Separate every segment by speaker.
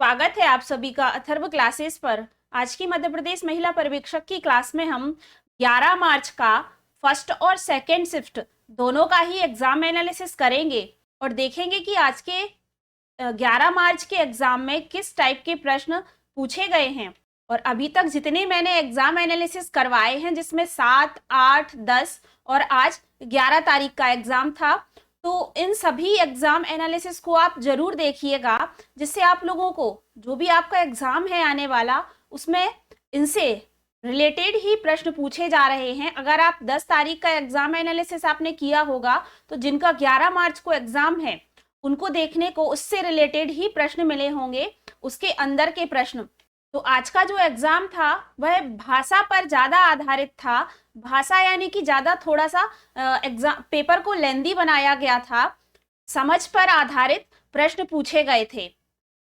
Speaker 1: स्वागत है आप सभी का अथर्व क्लासेस पर। आज की मध्य प्रदेश महिला पर्यवेक्षक की क्लास में हम 11 मार्च का फर्स्ट और सेकंड शिफ्ट दोनों का ही एग्जाम एनालिसिस करेंगे और देखेंगे कि आज के 11 मार्च के एग्जाम में किस टाइप के प्रश्न पूछे गए हैं। और अभी तक जितने मैंने एग्जाम एनालिसिस करवाए हैं, जिसमें 7, 8, 10 और आज 11 तारीख का एग्जाम था, तो इन सभी एग्जाम एनालिसिस को आप जरूर देखिएगा, जिससे आप लोगों को जो भी आपका एग्जाम है आने वाला, उसमें इनसे रिलेटेड ही प्रश्न पूछे जा रहे हैं। अगर आप 10 तारीख का एग्जाम एनालिसिस आपने किया होगा, तो जिनका 11 मार्च को एग्जाम है उनको देखने को उससे रिलेटेड ही प्रश्न मिले होंगे, उसके अंदर के प्रश्न। तो आज का जो एग्जाम था वह भाषा पर ज्यादा आधारित था। भाषा यानी कि ज्यादा थोड़ा सा एग्जाम पेपर को लेंदी बनाया गया था, समझ पर आधारित प्रश्न पूछे गए थे।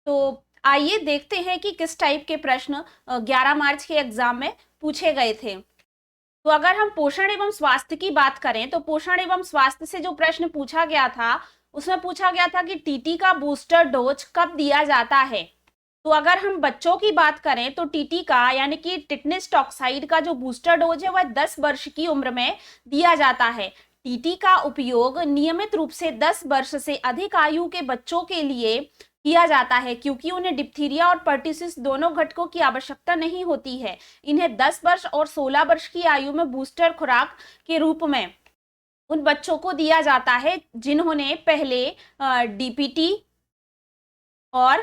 Speaker 1: तो आइए देखते हैं कि किस टाइप के प्रश्न 11 मार्च के एग्जाम में पूछे गए थे। तो अगर हम पोषण एवं स्वास्थ्य की बात करें, तो पोषण एवं स्वास्थ्य से जो प्रश्न पूछा गया था, उसमें पूछा गया था कि टीटी का बूस्टर डोज कब दिया जाता है। तो अगर हम बच्चों की बात करें, तो टीटी का यानी कि टिटनेस टॉक्साइड का जो बूस्टर डोज है वह 10 वर्ष की उम्र में दिया जाता है। टीटी का उपयोग नियमित रूप से 10 वर्ष से अधिक आयु के बच्चों के लिए किया जाता है, क्योंकि उन्हें डिप्थीरिया और पर्टिसिस दोनों घटकों की आवश्यकता नहीं होती है। इन्हें 10 वर्ष और 16 वर्ष की आयु में बूस्टर खुराक के रूप में उन बच्चों को दिया जाता है जिन्होंने पहले डीपीटी और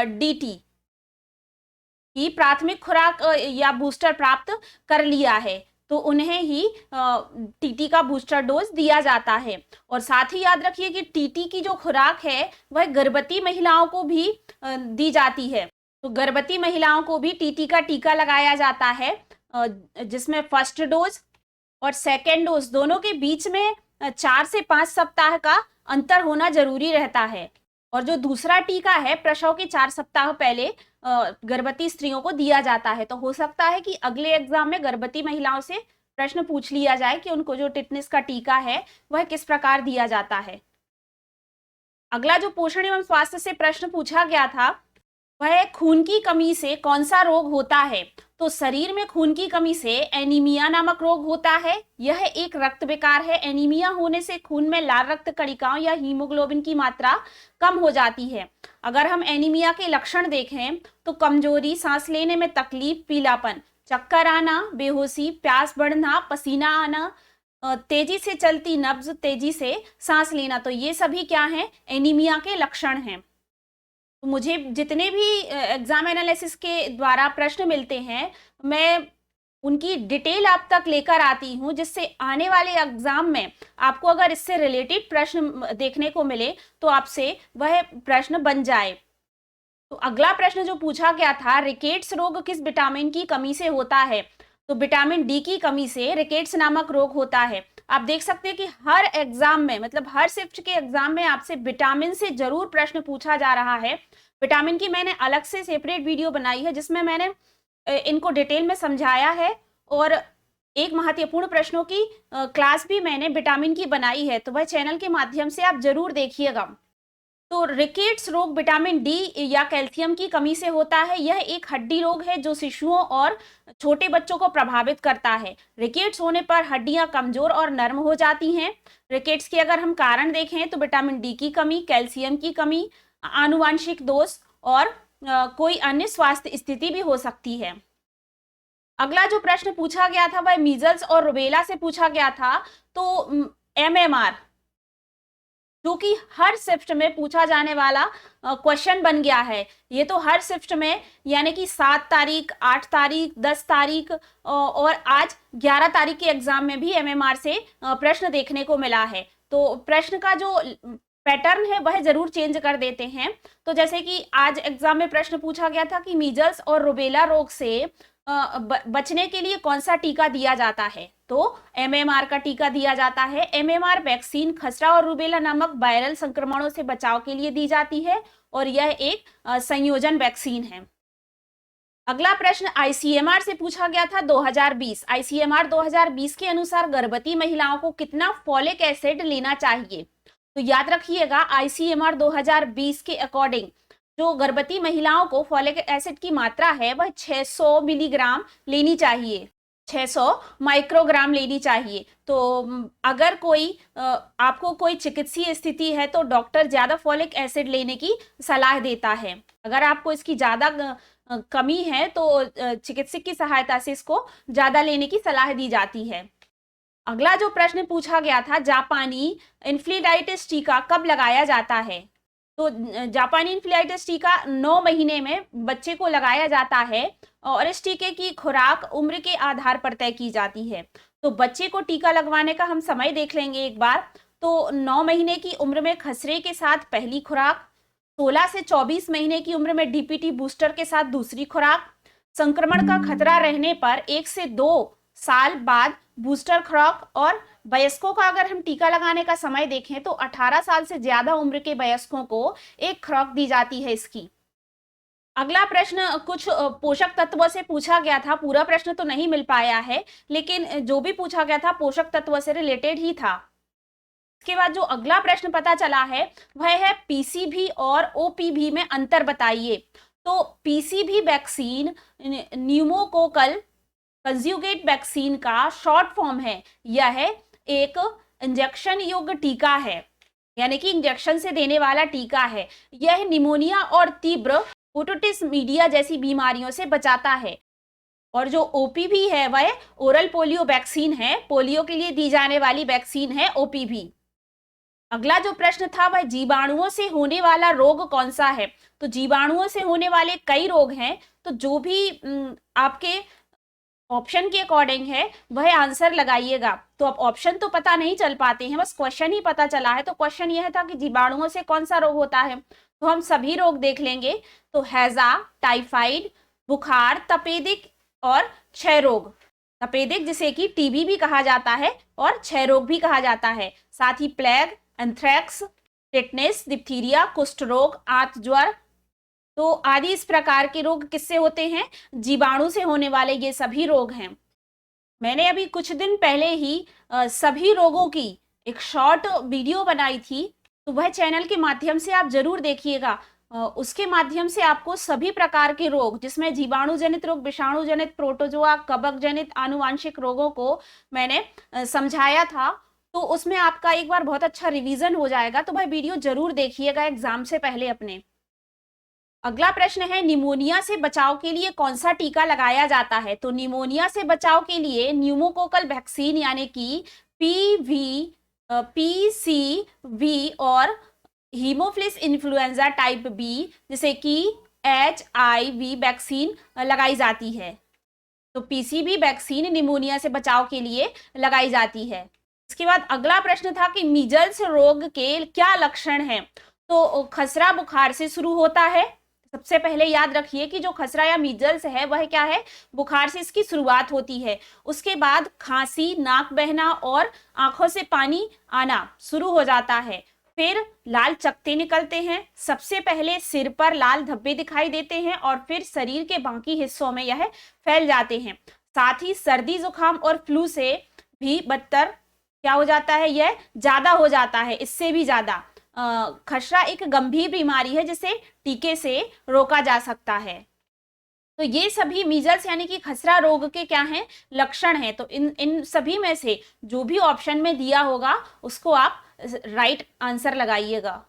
Speaker 1: डीटी की प्राथमिक खुराक या बूस्टर प्राप्त कर लिया है, तो उन्हें ही टीटी का बूस्टर डोज दिया जाता है। और साथ ही याद रखिए कि टीटी की जो खुराक है वह गर्भवती महिलाओं को भी दी जाती है। तो गर्भवती महिलाओं को भी टीटी का टीका लगाया जाता है, जिसमें फर्स्ट डोज और सेकेंड डोज दोनों के बीच में 4 से 5 सप्ताह का अंतर होना जरूरी रहता है। और जो दूसरा टीका है, प्रसव के 4 सप्ताह पहले गर्भवती स्त्रियों को दिया जाता है। तो हो सकता है कि अगले एग्जाम में गर्भवती महिलाओं से प्रश्न पूछ लिया जाए कि उनको जो टिटनेस का टीका है वह किस प्रकार दिया जाता है। अगला जो पोषण एवं स्वास्थ्य से प्रश्न पूछा गया था, वह खून की कमी से कौन सा रोग होता है। तो शरीर में खून की कमी से एनीमिया नामक रोग होता है। यह एक रक्त विकार है। एनीमिया होने से खून में लाल रक्त कणिकाओं या हीमोग्लोबिन की मात्रा कम हो जाती है। अगर हम एनीमिया के लक्षण देखें, तो कमजोरी, सांस लेने में तकलीफ, पीलापन, चक्कर आना, बेहोशी, प्यास बढ़ना, पसीना आना, तेजी से चलती नब्ज, तेजी से सांस लेना, तो ये सभी क्या हैं? एनीमिया के लक्षण हैं। तो मुझे जितने भी एग्जाम एनालिसिस के द्वारा प्रश्न मिलते हैं, मैं उनकी डिटेल आप तक लेकर आती हूं, जिससे आने वाले एग्जाम में आपको अगर इससे रिलेटेड प्रश्न देखने को मिले तो आपसे वह प्रश्न बन जाए। तो अगला प्रश्न जो पूछा गया था, रिकेट्स रोग किस विटामिन की कमी से होता है। तो विटामिन डी की कमी से रिकेट्स नामक रोग होता है। आप देख सकते हैं कि हर एग्जाम में, मतलब हर शिफ्ट के एग्जाम में आपसे विटामिन से जरूर प्रश्न पूछा जा रहा है। विटामिन की मैंने अलग से सेपरेट वीडियो बनाई है, जिसमें मैंने इनको डिटेल में समझाया है, और एक महत्वपूर्ण प्रश्नों की क्लास भी मैंने विटामिन की बनाई है, तो वह चैनल के माध्यम से आप जरूर देखिएगा। तो रिकेट्स रोग विटामिन डी या कैल्शियम की कमी से होता है। यह एक हड्डी रोग है जो शिशुओं और छोटे बच्चों को प्रभावित करता है। रिकेट्स होने पर हड्डियां कमजोर और नर्म हो जाती हैं। रिकेट्स के अगर हम कारण देखें, तो विटामिन डी की कमी, कैल्शियम की कमी, आनुवांशिक दोष और कोई अन्य स्वास्थ्य स्थिति भी हो सकती है। अगला जो प्रश्न पूछा गया था वह मीजल्स और रुबेला से पूछा गया था। तो एमएमआर, जो कि हर शिफ्ट में पूछा जाने वाला क्वेश्चन बन गया है। ये तो हर शिफ्ट में, यानी कि 7 तारीख, 8 तारीख, 10 तारीख और आज 11 तारीख के एग्जाम में भी एमएमआर से प्रश्न देखने को मिला है। तो प्रश्न का जो पैटर्न है वह जरूर चेंज कर देते हैं। तो जैसे कि आज एग्जाम में प्रश्न पूछा गया था कि मीजल्स और रुबेला रोग से बचने के लिए कौन सा टीका दिया जाता है। तो एमएमआर का टीका दिया जाता है। एमएमआर वैक्सीन खसरा और रूबेला नामक वायरल संक्रमणों से बचाव के लिए दी जाती है, और यह एक संयोजन वैक्सीन है। अगला प्रश्न आईसीएमआर से पूछा गया था 2020। आईसीएमआर 2020 के अनुसार गर्भवती महिलाओं को कितना फॉलिक एसिड लेना चाहिए। तो याद रखिएगा, आईसीएमआर 2020 के अकॉर्डिंग जो गर्भवती महिलाओं को फॉलिक एसिड की मात्रा है वह 600 मिलीग्राम लेनी चाहिए, 600 माइक्रोग्राम लेनी चाहिए। तो अगर आपको कोई चिकित्सीय स्थिति है तो डॉक्टर ज्यादा फॉलिक एसिड लेने की सलाह देता है। अगर आपको इसकी ज्यादा कमी है तो चिकित्सक की सहायता से इसको ज्यादा लेने की सलाह दी जाती है। अगला जो प्रश्न पूछा गया था, जापानी इन्फ्लूएंजाइटिस टीका कब लगाया जाता है? तो जापानी इन्फ्लूएंजाइटिस टीका 9 महीने में बच्चे को लगाया जाता है और इस टीके की खुराक उम्र के आधार पर तय की जाती है। तो बच्चे को टीका लगवाने का हम समय देख लेंगे एक बार। तो 9 महीने की उम्र में खसरे के साथ पहली खुराक, 16 से 24 महीने की उम्र में डीपीटी बूस्टर के साथ दूसरी खुराक, संक्रमण का खतरा रहने पर 1 से 2 साल बाद बूस्टर खुराक, और वयस्कों का अगर हम टीका लगाने का समय देखें तो 18 साल से ज्यादा उम्र के वयस्कों को एक खुराक दी जाती है इसकी। अगला प्रश्न कुछ पोषक तत्वों से पूछा गया था। पूरा प्रश्न तो नहीं मिल पाया है, लेकिन जो भी पूछा गया था पोषक तत्वों से रिलेटेड ही था। इसके बाद जो अगला प्रश्न पता चला है वह है पीसीवी और ओपीवी में अंतर बताइए। तो पीसीवी वैक्सीन न्यूमोकोकल कंज्यूगेट वैक्सीन का शॉर्ट फॉर्म है। यह एक इंजेक्शन योग्य टीका है, यानी कि इंजेक्शन से देने वाला टीका है। यह निमोनिया और तीव्र ओटिटिस मीडिया जैसी बीमारियों से बचाता है। और जो ओपीवी है वह ओरल पोलियो वैक्सीन है, पोलियो के लिए दी जाने वाली वैक्सीन है ओपीवी। अगला जो प्रश्न था वह जीवाणुओं से होने वाला रोग कौन सा है? तो जीवाणुओं से होने वाले कई रोग हैं, तो जो भी आपके ऑप्शन के अकॉर्डिंग है वह आंसर लगाइएगा। तो अब ऑप्शन तो पता नहीं चल पाते हैं, बस क्वेश्चन ही पता चला है। तो क्वेश्चन यह था कि जीवाणुओं से कौन सा रोग होता है, तो हम सभी रोग देख लेंगे। तो हैजा, टाइफाइड, बुखार, तपेदिक और क्षय रोग। तपेदिक जिसे कि टीबी भी कहा जाता है और क्षय रोग भी कहा जाता है। साथ ही प्लेग, एंथ्रेक्स, टिटनेस, डिप्थीरिया, कुष्ठ रोग, आंत ज्वर, तो आदि इस प्रकार के रोग किससे होते हैं? जीवाणु से होने वाले ये सभी रोग हैं। मैंने अभी कुछ दिन पहले ही सभी रोगों की एक शॉर्ट वीडियो बनाई थी, तो वह चैनल के माध्यम से आप जरूर देखिएगा। उसके माध्यम से आपको सभी प्रकार के रोग, जिसमें जीवाणु जनित रोग, विषाणु जनित, प्रोटोजोआ, कवक जनित, आनुवांशिक रोगों को मैंने समझाया था। तो उसमें आपका एक बार बहुत अच्छा रिवीजन हो जाएगा। तो वह वीडियो जरूर देखिएगा एग्जाम से पहले अपने। अगला प्रश्न है, निमोनिया से बचाव के लिए कौन सा टीका लगाया जाता है? तो निमोनिया से बचाव के लिए न्यूमोकोकल वैक्सीन यानी कि पीसीवी और हीमोफिलस इन्फ्लुएंजा टाइप बी जिसे कि HIV वैक्सीन लगाई जाती है। तो पीसीवी वैक्सीन निमोनिया से बचाव के लिए लगाई जाती है। इसके बाद अगला प्रश्न था कि मीजल्स रोग के क्या लक्षण हैं? तो खसरा बुखार से शुरू होता है। सबसे पहले याद रखिए कि जो खसरा या मीजल्स है वह क्या है? बुखार से इसकी शुरुआत होती है। उसके बाद खांसी, नाक बहना और आंखों से पानी आना शुरू हो जाता है। फिर लाल चकत्ते निकलते हैं। सबसे पहले सिर पर लाल धब्बे दिखाई देते हैं और फिर शरीर के बाकी हिस्सों में यह फैल जाते हैं। साथ ही सर्दी, जुकाम और फ्लू से भी बदतर क्या हो जाता है? यह ज्यादा हो जाता है, इससे भी ज्यादा। खसरा एक गंभीर बीमारी है जिसे टीके से रोका जा सकता है। तो ये सभी मीजल्स यानी कि खसरा रोग के क्या हैं? लक्षण हैं। तो इन सभी में से जो भी ऑप्शन में दिया होगा उसको आप राइट आंसर लगाइएगा।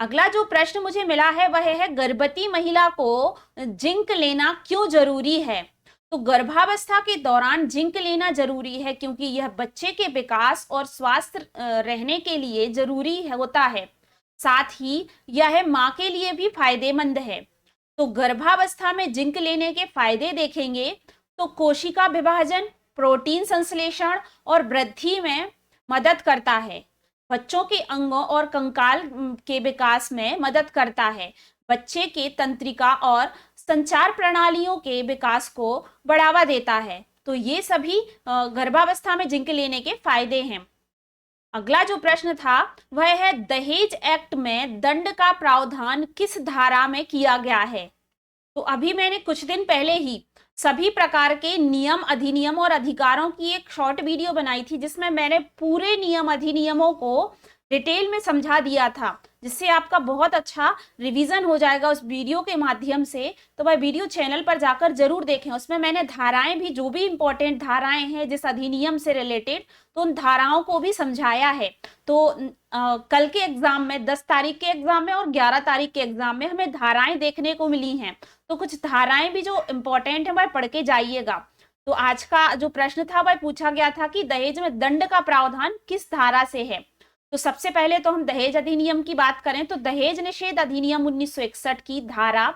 Speaker 1: अगला जो प्रश्न मुझे मिला है वह है, गर्भवती महिला को जिंक लेना क्यों जरूरी है? तो गर्भावस्था के दौरान जिंक लेना जरूरी है क्योंकि यह बच्चे के विकास और स्वास्थ्य रहने के लिए जरूरी होता है। साथ ही यह माँ के लिए भी फायदेमंद है। तो गर्भावस्था में जिंक लेने के फायदे देखेंगे तो कोशिका विभाजन, प्रोटीन संश्लेषण और वृद्धि में मदद करता है। बच्चों के अंगों और कंकाल के विकास में मदद करता है। बच्चे के तंत्रिका और संचार प्रणालियों के विकास को बढ़ावा देता है। तो ये सभी गर्भावस्था में जिंक लेने के फायदे हैं। अगला जो प्रश्न था वह है, दहेज एक्ट में दंड का प्रावधान किस धारा में किया गया है? तो अभी मैंने कुछ दिन पहले ही सभी प्रकार के नियम, अधिनियम और अधिकारों की एक शॉर्ट वीडियो बनाई थी जिसमें मैंने पूरे नियम, अधिनियमों को डिटेल में समझा दिया था, जिससे आपका बहुत अच्छा रिवीजन हो जाएगा उस वीडियो के माध्यम से। तो वह वीडियो चैनल पर जाकर जरूर देखें। उसमें मैंने धाराएं भी, जो भी इंपॉर्टेंट धाराएं हैं जिस अधिनियम से रिलेटेड, तो उन धाराओं को भी समझाया है। तो कल के एग्जाम में, 10 तारीख के एग्जाम में और 11 तारीख के एग्जाम में हमें धाराएं देखने को मिली हैं। तो कुछ धाराएं भी जो इंपॉर्टेंट है वह पढ़ के जाइएगा। तो आज का जो प्रश्न था वह पूछा गया था कि दहेज में दंड का प्रावधान किस धारा से है। तो सबसे पहले तो हम दहेज अधिनियम की बात करें तो दहेज निषेध अधिनियम 1961 की धारा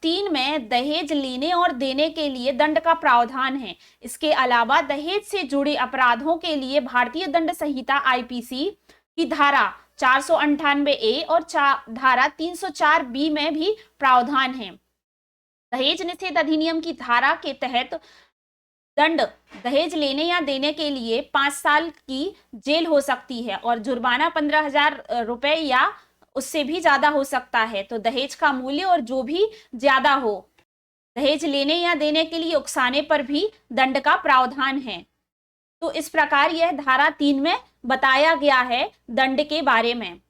Speaker 1: 3 में दहेज लेने और देने के लिए दंड का प्रावधान है। इसके अलावा दहेज से जुड़े अपराधों के लिए भारतीय दंड संहिता आईपीसी की धारा 498A और धारा 304B में भी प्रावधान है। दहेज निषेध अधिनियम की धारा के तहत दंड दहेज लेने या देने के लिए 5 साल की जेल हो सकती है और जुर्माना 15,000 रुपए या उससे भी ज्यादा हो सकता है। तो दहेज का मूल्य और जो भी ज्यादा हो, दहेज लेने या देने के लिए उकसाने पर भी दंड का प्रावधान है। तो इस प्रकार यह धारा 3 में बताया गया है दंड के बारे में।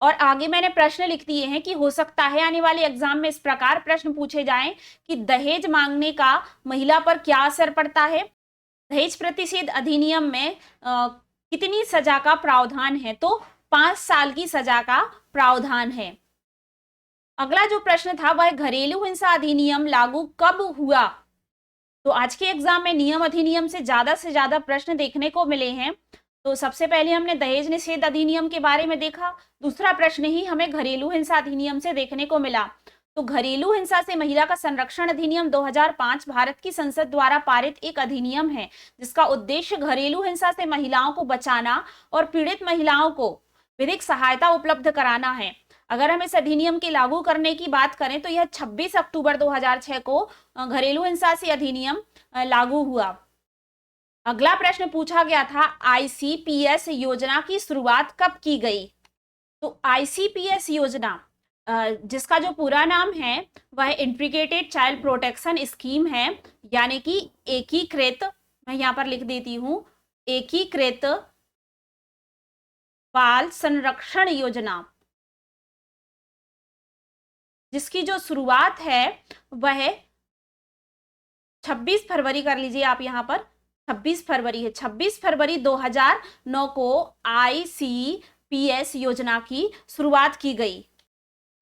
Speaker 1: और आगे मैंने प्रश्न लिख दिए हैं कि हो सकता है आने वाले एग्जाम में इस प्रकार प्रश्न पूछे जाएं कि दहेज मांगने का महिला पर क्या असर पड़ता है। दहेज प्रतिषेध अधिनियम में कितनी सजा का प्रावधान है, तो 5 साल की सजा का प्रावधान है। अगला जो प्रश्न था वह घरेलू हिंसा अधिनियम लागू कब हुआ। तो आज के एग्जाम में नियम अधिनियम से ज्यादा प्रश्न देखने को मिले हैं। तो सबसे पहले हमने दहेज निषेध अधिनियम के बारे में देखा, दूसरा प्रश्न ही हमें घरेलू हिंसा अधिनियम से देखने को मिला। तो घरेलू हिंसा से महिला का संरक्षण अधिनियम 2005 भारत की संसद द्वारा पारित एक अधिनियम है, जिसका उद्देश्य घरेलू हिंसा से महिलाओं को बचाना और पीड़ित महिलाओं को विधिक सहायता उपलब्ध कराना है। अगर हम इस अधिनियम के लागू करने की बात करें तो यह 26 अक्टूबर 2006 को घरेलू हिंसा से अधिनियम लागू हुआ। अगला प्रश्न पूछा गया था आईसीपीएस योजना की शुरुआत कब की गई। तो आईसीपीएस योजना, जिसका जो पूरा नाम है वह इंटीग्रेटेड चाइल्ड प्रोटेक्शन स्कीम है, यानी कि एकीकृत, मैं यहां पर लिख देती हूं, एकीकृत बाल संरक्षण योजना, जिसकी जो शुरुआत है वह 26 फरवरी कर लीजिए आप, यहां पर 26 फरवरी है। 26 फरवरी 2009 को आईसीपीएस योजना की शुरुआत की गई।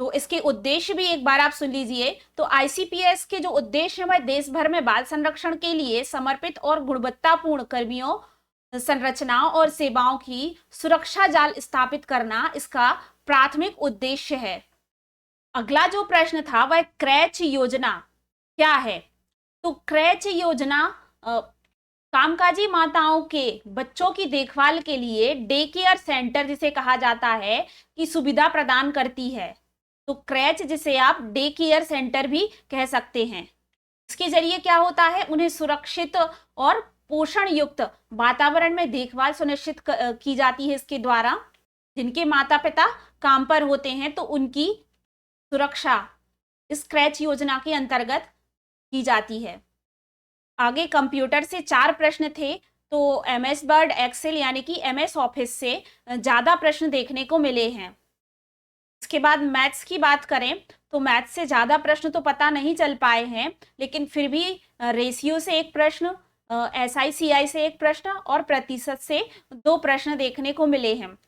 Speaker 1: तो इसके उद्देश्य भी एक बार आप सुन लीजिए। तो आईसीपीएस के जो उद्देश्य है वह देश भर में बाल संरक्षण के लिए समर्पित और गुणवत्तापूर्ण कर्मियों, संरचनाओं और सेवाओं की सुरक्षा जाल स्थापित करना इसका प्राथमिक उद्देश्य है। अगला जो प्रश्न था वह क्रैच योजना क्या है। तो क्रैच योजना कामकाजी माताओं के बच्चों की देखभाल के लिए डे केयर सेंटर, जिसे कहा जाता है, की सुविधा प्रदान करती है। तो क्रैच, जिसे आप डे केयर सेंटर भी कह सकते हैं, इसके जरिए क्या होता है, उन्हें सुरक्षित और पोषण युक्त वातावरण में देखभाल सुनिश्चित की जाती है। इसके द्वारा जिनके माता पिता काम पर होते हैं तो उनकी सुरक्षा इस क्रैच योजना के अंतर्गत की जाती है। आगे कंप्यूटर से 4 प्रश्न थे। तो एमएस वर्ड, एक्सेल यानी कि एमएस ऑफिस से ज्यादा प्रश्न देखने को मिले हैं। इसके बाद मैथ्स की बात करें तो मैथ्स से ज्यादा प्रश्न तो पता नहीं चल पाए हैं, लेकिन फिर भी रेशियो से एक प्रश्न, एसआई से एक प्रश्न और प्रतिशत से 2 प्रश्न देखने को मिले हैं।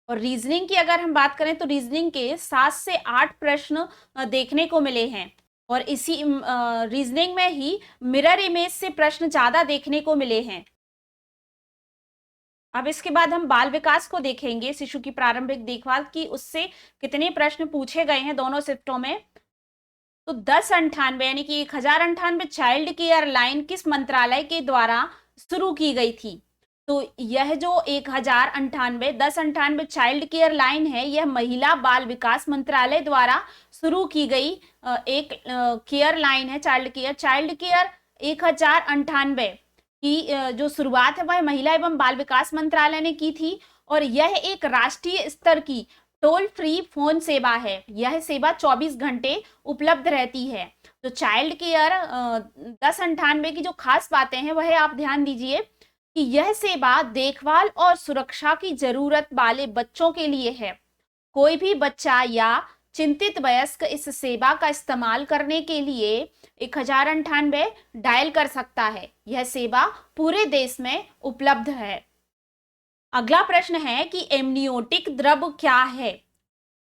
Speaker 1: और रीजनिंग की अगर हम बात करें तो रीजनिंग के 7 से 8 प्रश्न देखने को मिले हैं। और इसी रीजनिंग में ही मिरर इमेज से प्रश्न ज्यादा देखने को मिले हैं। अब इसके बाद हम बाल विकास को देखेंगे, शिशु की प्रारंभिक देखभाल की, उससे कितने प्रश्न पूछे गए हैं दोनों शिफ्टों में। तो 1098 यानी कि 1098 चाइल्ड केयर लाइन किस मंत्रालय के द्वारा शुरू की गई थी। तो यह जो 1098 चाइल्ड केयर लाइन है, यह महिला बाल विकास मंत्रालय द्वारा शुरू की गई एक केयर लाइन है, चाइल्ड केयर 1098 की जो शुरुआत है वह महिला एवं बाल विकास मंत्रालय ने की थी। और यह एक राष्ट्रीय स्तर की टोल फ्री फोन सेवा है। यह सेवा 24 घंटे उपलब्ध रहती है। तो चाइल्ड केयर 1098 की जो खास बातें हैं वह आप ध्यान दीजिए कि यह सेवा देखभाल और सुरक्षा की जरूरत वाले बच्चों के लिए है। कोई भी बच्चा या चिंतित वयस्क इस सेवा का इस्तेमाल करने के लिए 1098 डायल कर सकता है। यह सेवा पूरे देश में उपलब्ध है। अगला प्रश्न है कि एमनियोटिक द्रव क्या है।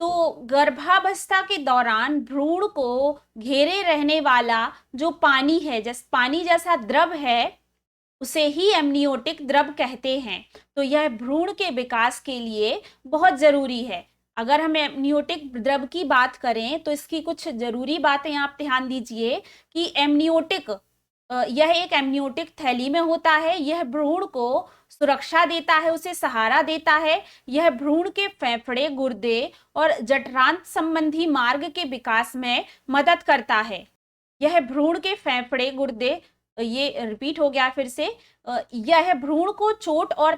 Speaker 1: तो गर्भावस्था के दौरान भ्रूण को घेरे रहने वाला जो पानी है, पानी जैसा द्रव है, उसे ही एमनियोटिक द्रव कहते हैं। तो यह भ्रूण के विकास के लिए बहुत जरूरी है। अगर हम एमनियोटिक द्रव की बात करें तो इसकी कुछ जरूरी बातें आप ध्यान दीजिए कि एमनियोटिक, यह एक एमनियोटिक थैली में होता है। यह भ्रूण को सुरक्षा देता है, उसे सहारा देता है। यह भ्रूण के फेफड़े, गुर्दे और जठरांत संबंधी मार्ग के विकास में मदद करता है। यह भ्रूण के फेफड़े, गुर्दे, ये रिपीट हो गया फिर से, यह भ्रूण को चोट और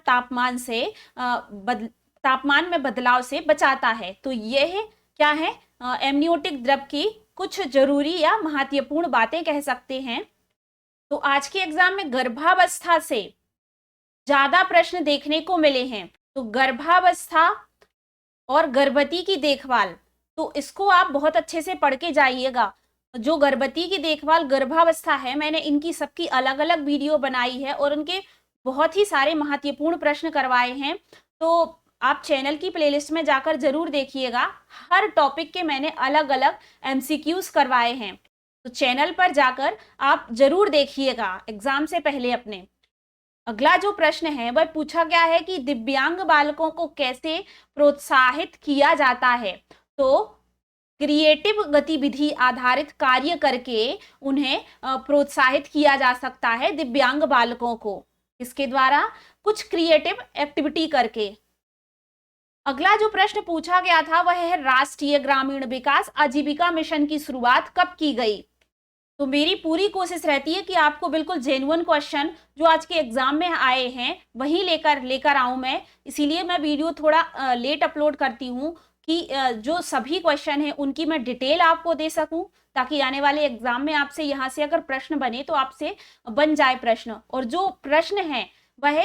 Speaker 1: तापमान में बदलाव से बचाता है। तो यह क्या है, एमनियोटिक द्रव की कुछ जरूरी या महत्वपूर्ण बातें कह सकते हैं। तो आज के एग्जाम में गर्भावस्था से ज्यादा प्रश्न देखने को मिले हैं। तो गर्भावस्था और गर्भवती की देखभाल, तो इसको आप बहुत अच्छे से पढ़ के जाइएगा। जो गर्भवती की देखभाल, गर्भावस्था है, मैंने इनकी सबकी अलग अलग वीडियो बनाई है और उनके बहुत ही सारे महत्वपूर्ण प्रश्न करवाए हैं। तो आप चैनल की प्लेलिस्ट में जाकर जरूर देखिएगा। हर टॉपिक के मैंने अलग अलग एमसीक्यूज करवाए हैं। तो चैनल पर जाकर आप जरूर देखिएगा एग्जाम से पहले अपने। अगला जो प्रश्न है वह पूछा गया है कि दिव्यांग बालकों को कैसे प्रोत्साहित किया जाता है। तो क्रिएटिव गतिविधि आधारित कार्य करके उन्हें प्रोत्साहित किया जा सकता है दिव्यांग बालकों को। इसके द्वारा कुछ क्रिएटिव एक्टिविटी करके। अगला जो प्रश्न पूछा गया था वह है राष्ट्रीय ग्रामीण विकास आजीविका मिशन की शुरुआत कब की गई। तो मेरी पूरी कोशिश रहती है कि आपको बिल्कुल जेन्युइन क्वेश्चन जो आज के एग्जाम में आए हैं वही लेकर आऊं मैं। इसीलिए मैं वीडियो थोड़ा लेट अपलोड करती हूँ कि जो सभी क्वेश्चन हैं उनकी मैं डिटेल आपको दे सकूं, ताकि आने वाले एग्जाम में आपसे यहाँ से अगर प्रश्न बने तो आपसे बन जाए प्रश्न, और जो प्रश्न है वह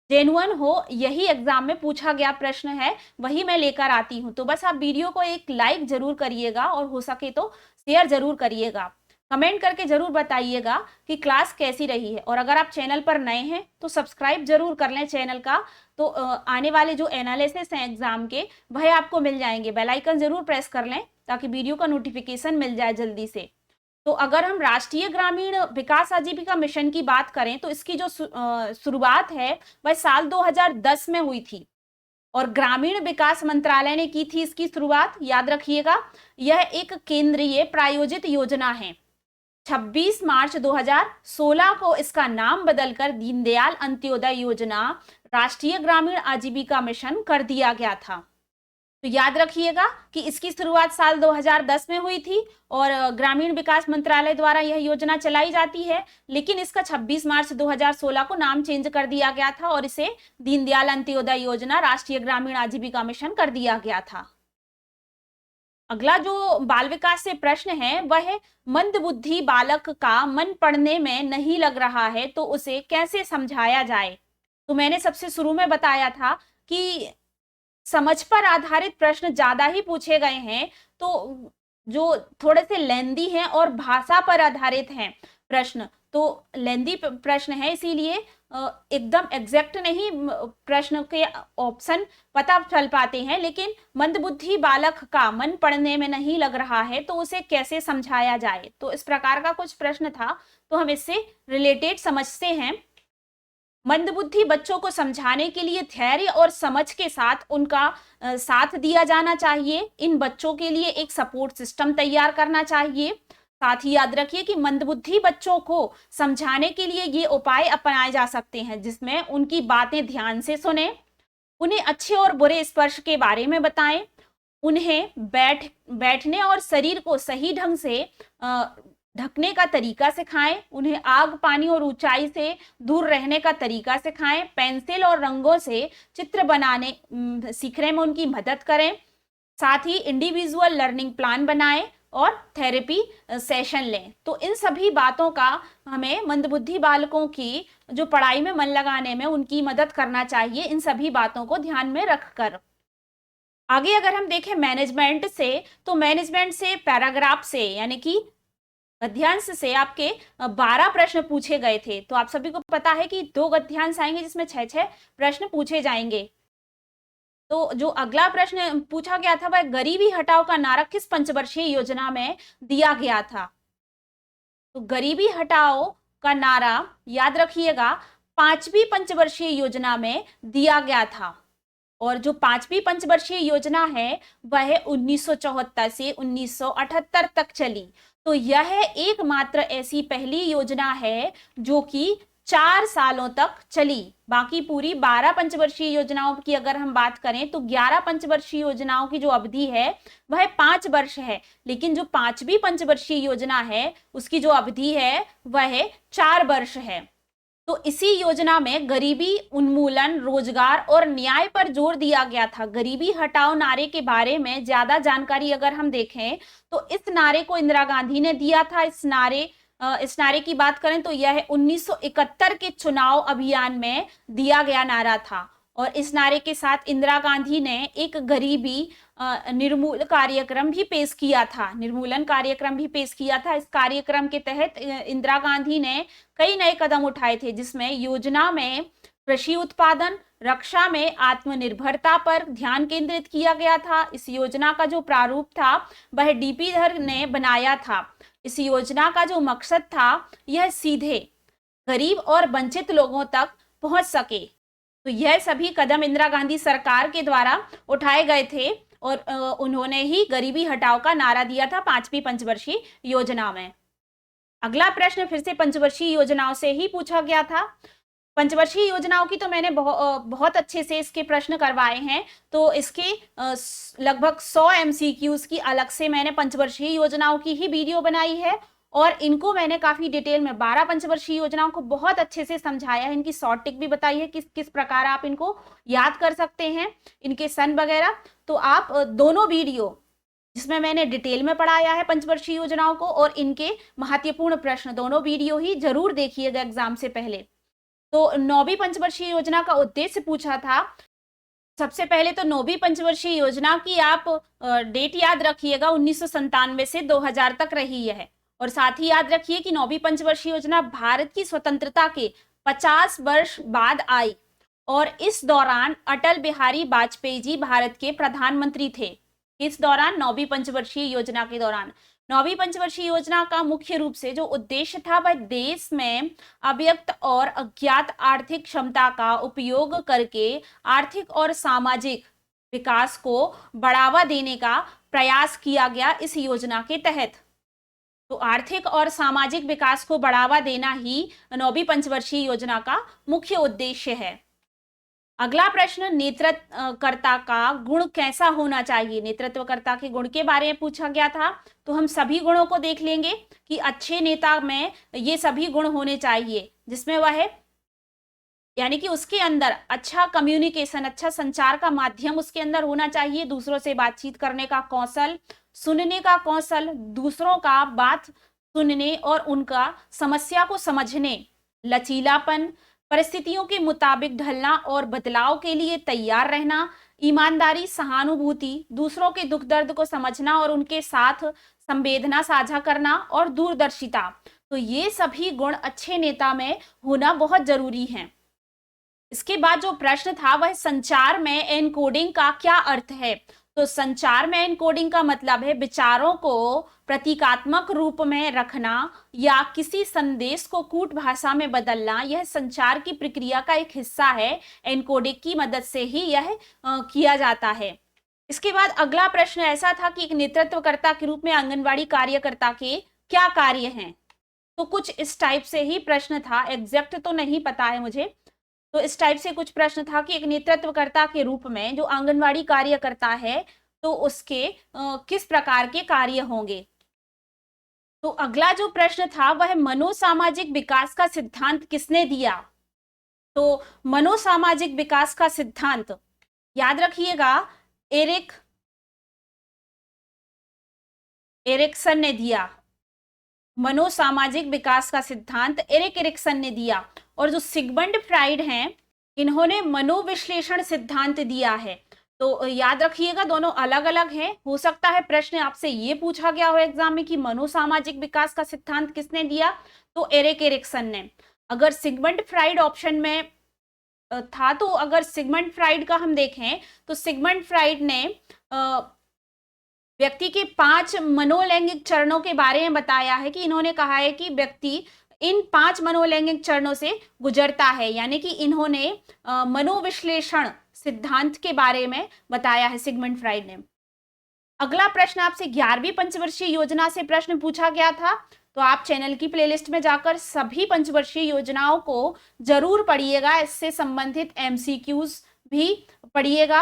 Speaker 1: जेन्युइन हो, यही एग्जाम में पूछा गया प्रश्न है वही मैं लेकर आती हूँ। तो बस आप वीडियो को एक लाइक जरूर करिएगा और हो सके तो शेयर जरूर करिएगा। कमेंट करके जरूर बताइएगा कि क्लास कैसी रही है। और अगर आप चैनल पर नए हैं तो सब्सक्राइब जरूर कर लें चैनल का, तो आने वाले जो एनालिसिस हैं एग्जाम के वह आपको मिल जाएंगे। बेल आइकन जरूर प्रेस कर लें ताकि वीडियो का नोटिफिकेशन मिल जाए जल्दी से। तो अगर हम राष्ट्रीय ग्रामीण विकास आजीविका मिशन की बात करें तो इसकी जो शुरुआत है वह साल 2010 में हुई थी और ग्रामीण विकास मंत्रालय ने की थी इसकी शुरुआत। याद रखिएगा, यह एक केंद्रीय प्रायोजित योजना है। 26 मार्च 2016 को इसका नाम बदलकर दीनदयाल अंत्योदय योजना राष्ट्रीय ग्रामीण आजीविका मिशन कर दिया गया था। तो याद रखिएगा कि इसकी शुरुआत साल 2010 में हुई थी और ग्रामीण विकास मंत्रालय द्वारा यह योजना चलाई जाती है, लेकिन इसका 26 मार्च 2016 को नाम चेंज कर दिया गया था और इसे दीनदयाल अंत्योदय योजना राष्ट्रीय ग्रामीण आजीविका मिशन कर दिया गया था। अगला जो बाल विकास से प्रश्न है वह है मंदबुद्धि बालक का मन पढ़ने में नहीं लग रहा है तो उसे कैसे समझाया जाए। तो मैंने सबसे शुरू में बताया था कि समझ पर आधारित प्रश्न ज्यादा ही पूछे गए हैं, तो जो थोड़े से लेंदी हैं और भाषा पर आधारित हैं प्रश्न, तो लेंदी प्रश्न है, इसीलिए एकदम एग्जैक्ट नहीं प्रश्न के ऑप्शन पता चल पाते हैं। लेकिन मंदबुद्धि बालक का मन पढ़ने में नहीं लग रहा है तो उसे कैसे समझाया जाए, तो इस प्रकार का कुछ प्रश्न था। तो हम इससे रिलेटेड समझते हैं। मंदबुद्धि बच्चों को समझाने के लिए धैर्य और समझ के साथ उनका साथ दिया जाना चाहिए। इन बच्चों के लिए एक सपोर्ट सिस्टम तैयार करना चाहिए। साथ ही याद रखिए कि मंदबुद्धि बच्चों को समझाने के लिए ये उपाय अपनाए जा सकते हैं जिसमें उनकी बातें ध्यान से सुने, उन्हें अच्छे और बुरे स्पर्श के बारे में बताएं, उन्हें बैठने और शरीर को सही ढंग से ढकने का तरीका सिखाएं, उन्हें आग, पानी और ऊंचाई से दूर रहने का तरीका सिखाएं, पेंसिल और रंगों से चित्र बनाने सीखने में उनकी मदद करें। साथ ही इंडिविजुअल लर्निंग प्लान बनाएं और थेरेपी सेशन लें। तो इन सभी बातों का हमें मंदबुद्धि बालकों की जो पढ़ाई में मन लगाने में उनकी मदद करना चाहिए, इन सभी बातों को ध्यान में रखकर। आगे अगर हम देखें मैनेजमेंट से, तो मैनेजमेंट से पैराग्राफ से यानी कि गद्यांश से आपके 12 प्रश्न पूछे गए थे। तो आप सभी को पता है कि 2 गद्यांश आएंगे जिसमें 6-6 प्रश्न पूछे जाएंगे। तो जो अगला प्रश्न पूछा गया था वह गरीबी हटाओ का नारा किस पंचवर्षीय योजना में दिया गया था? तो गरीबी हटाओ का नारा याद रखिएगा 5वीं पंचवर्षीय योजना में दिया गया था। और जो 5वीं पंचवर्षीय योजना है वह 1974 से 1978 तक चली। तो यह एकमात्र ऐसी पहली योजना है जो कि 4 सालों तक चली। बाकी पूरी 12 पंचवर्षीय योजनाओं की अगर हम बात करें तो 11 पंचवर्षीय योजनाओं की जो अवधि है वह 5 वर्ष है, लेकिन जो 5वीं पंचवर्षीय योजना है उसकी जो अवधि है वह 4 वर्ष है। तो इसी योजना में गरीबी उन्मूलन, रोजगार और न्याय पर जोर दिया गया था। गरीबी हटाओ नारे के बारे में ज्यादा जानकारी अगर हम देखें तो इस नारे को इंदिरा गांधी ने दिया था। इस नारे की बात करें तो यह 1971 के चुनाव अभियान में दिया गया नारा था। और इस नारे के साथ इंदिरा गांधी ने एक गरीबी निर्मूलन कार्यक्रम भी पेश किया था। इस कार्यक्रम के तहत इंदिरा गांधी ने कई नए कदम उठाए थे, जिसमें योजना में कृषि उत्पादन, रक्षा में आत्मनिर्भरता पर ध्यान केंद्रित किया गया था। इस योजना का जो प्रारूप था वह डीपी धर ने बनाया था। इस योजना का जो मकसद था यह सीधे गरीब और वंचित लोगों तक पहुंच सके। तो यह सभी कदम इंदिरा गांधी सरकार के द्वारा उठाए गए थे और उन्होंने ही गरीबी हटाओ का नारा दिया था 5वीं पंचवर्षीय योजना में। अगला प्रश्न फिर से पंचवर्षीय योजनाओं से ही पूछा गया था। पंचवर्षीय योजनाओं की तो मैंने बहुत अच्छे से इसके प्रश्न करवाए हैं। तो इसके लगभग 100 MCQs की अलग से मैंने पंचवर्षीय योजनाओं की ही वीडियो बनाई है और इनको मैंने काफी डिटेल में 12 पंचवर्षीय योजनाओं को बहुत अच्छे से समझाया है। इनकी शॉर्ट टिक भी बताई है किस प्रकार आप इनको याद कर सकते हैं, इनके सन वगैरह। तो आप दोनों वीडियो जिसमें मैंने डिटेल में पढ़ाया है पंचवर्षीय योजनाओं को और इनके महत्वपूर्ण प्रश्न, दोनों वीडियो ही जरूर देखिएगा एग्जाम से पहले। तो 9वीं पंचवर्षीय योजना का उद्देश्य पूछा था। सबसे पहले तो 9वीं पंचवर्षीय योजना की आप डेट याद रखिएगा, 1997 से 2000 तक रही है। और साथ ही याद रखिए कि 9वीं पंचवर्षीय योजना भारत की स्वतंत्रता के 50 वर्ष बाद आई और इस दौरान अटल बिहारी वाजपेयी जी भारत के प्रधानमंत्री थे। इस दौरान 9वीं पंचवर्षीय योजना के दौरान 9वीं पंचवर्षीय योजना का मुख्य रूप से जो उद्देश्य था वह देश में अव्यक्त और अज्ञात आर्थिक क्षमता का उपयोग करके आर्थिक और सामाजिक विकास को बढ़ावा देने का प्रयास किया गया इस योजना के तहत। तो आर्थिक और सामाजिक विकास को बढ़ावा देना ही 9वीं पंचवर्षीय योजना का मुख्य उद्देश्य है। अगला प्रश्न नेतृत्वकर्ता का गुण कैसा होना चाहिए? नेतृत्वकर्ता के गुण के बारे में पूछा गया था। तो हम सभी गुणों को देख लेंगे कि अच्छे नेता में ये सभी गुण होने चाहिए, जिसमें वह है यानी कि उसके अंदर अच्छा कम्युनिकेशन, अच्छा संचार का माध्यम उसके अंदर होना चाहिए, दूसरों से बातचीत करने का कौशल, सुनने का कौशल, दूसरों का बात सुनने और उनका समस्या को समझने, लचीलापन, परिस्थितियों के मुताबिक ढलना और बदलाव के लिए तैयार रहना, ईमानदारी, सहानुभूति, दूसरों के दुख दर्द को समझना और उनके साथ संवेदना साझा करना और दूरदर्शिता। तो ये सभी गुण अच्छे नेता में होना बहुत जरूरी है। इसके बाद जो प्रश्न था वह संचार में एनकोडिंग का क्या अर्थ है? तो संचार में एनकोडिंग का मतलब है विचारों को प्रतीकात्मक रूप में रखना या किसी संदेश को कूट भाषा में बदलना। यह संचार की प्रक्रिया का एक हिस्सा है। एनकोडिंग की मदद से ही यह किया जाता है। इसके बाद अगला प्रश्न ऐसा था कि एक नेतृत्वकर्ता के रूप में आंगनवाड़ी कार्यकर्ता के क्या कार्य हैं? तो कुछ इस टाइप से ही प्रश्न था, एग्जैक्ट तो नहीं पता है मुझे। तो इस टाइप से कुछ प्रश्न था कि एक नेतृत्वकर्ता के रूप में जो आंगनवाड़ी कार्यकर्ता है तो उसके किस प्रकार के कार्य होंगे। तो अगला जो प्रश्न था वह मनोसामाजिक विकास का सिद्धांत किसने दिया? तो मनोसामाजिक विकास का सिद्धांत याद रखिएगा एरिक एरिक्सन ने दिया। मनोसामाजिक विकास का सिद्धांत एरिक एरिक्सन ने दिया। और जो सिगमंड फ्राइड हैं, इन्होंने मनोविश्लेषण सिद्धांत दिया है। तो याद रखिएगा, दोनों अलग अलग हैं। हो सकता है प्रश्न आपसे ये पूछा गया हो एग्जाम में कि मनोसामाजिक विकास का सिद्धांत किसने दिया, तो एरिक एरिक्सन ने। अगर सिगमंड फ्राइड ऑप्शन में था, तो अगर सिगमंड फ्राइड का हम देखें तो सिगमंड फ्राइड ने व्यक्ति के 5 मनोलैंगिक चरणों के बारे में बताया है कि इन्होंने कहा है कि व्यक्ति इन 5 मनोलैंगिक चरणों से गुजरता है, यानी कि इन्होंने मनोविश्लेषण सिद्धांत के बारे में बताया है सिगमंड फ्राइड ने। अगला प्रश्न आपसे 11वीं पंचवर्षीय योजना से प्रश्न पूछा गया था, तो आप चैनल की प्लेलिस्ट में जाकर सभी पंचवर्षीय योजनाओं को जरूर पढ़िएगा। इससे संबंधित एमसीक्यूज भी पढ़िएगा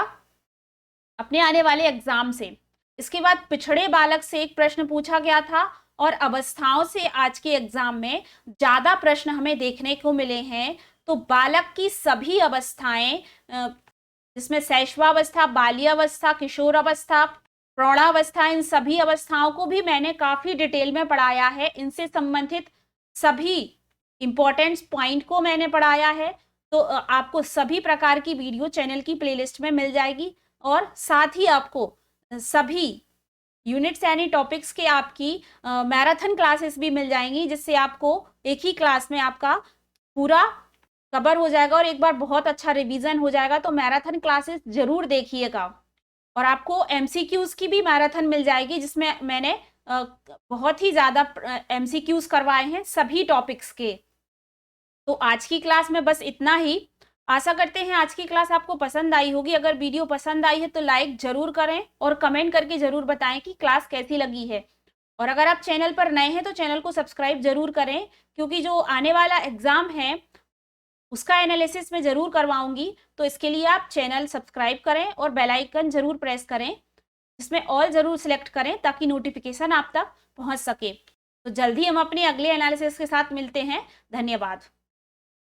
Speaker 1: अपने आने वाले एग्जाम से। इसके बाद पिछड़े बालक से एक प्रश्न पूछा गया था, और अवस्थाओं से आज के एग्जाम में ज्यादा प्रश्न हमें देखने को मिले हैं। तो बालक की सभी अवस्थाएं, जिसमें शैशवावस्था, बाल्यावस्था, किशोरावस्था, प्रौढ़ावस्था, इन सभी अवस्थाओं को भी मैंने काफी डिटेल में पढ़ाया है। इनसे संबंधित सभी इंपॉर्टेंट पॉइंट को मैंने पढ़ाया है। तो आपको सभी प्रकार की वीडियो चैनल की प्लेलिस्ट में मिल जाएगी, और साथ ही आपको सभी यूनिट्स यानी टॉपिक्स के आपकी मैराथन क्लासेस भी मिल जाएंगी, जिससे आपको एक ही क्लास में आपका पूरा कवर हो जाएगा और एक बार बहुत अच्छा रिवीजन हो जाएगा। तो मैराथन क्लासेस जरूर देखिएगा। और आपको एमसीक्यूज की भी मैराथन मिल जाएगी, जिसमें मैंने बहुत ही ज्यादा एमसीक्यूज करवाए हैं सभी टॉपिक्स के। तो आज की क्लास में बस इतना ही। आशा करते हैं आज की क्लास आपको पसंद आई होगी। अगर वीडियो पसंद आई है तो लाइक जरूर करें और कमेंट करके जरूर बताएं कि क्लास कैसी लगी है। और अगर आप चैनल पर नए हैं तो चैनल को सब्सक्राइब जरूर करें, क्योंकि जो आने वाला एग्जाम है उसका एनालिसिस मैं जरूर करवाऊंगी। तो इसके लिए आप चैनल सब्सक्राइब करें और बेल आइकन जरूर प्रेस करें, जिसमें ऑल जरूर सिलेक्ट करें ताकि नोटिफिकेशन आप तक पहुंच सके। तो जल्दी हम अपने अगले एनालिसिस के साथ मिलते हैं। धन्यवाद।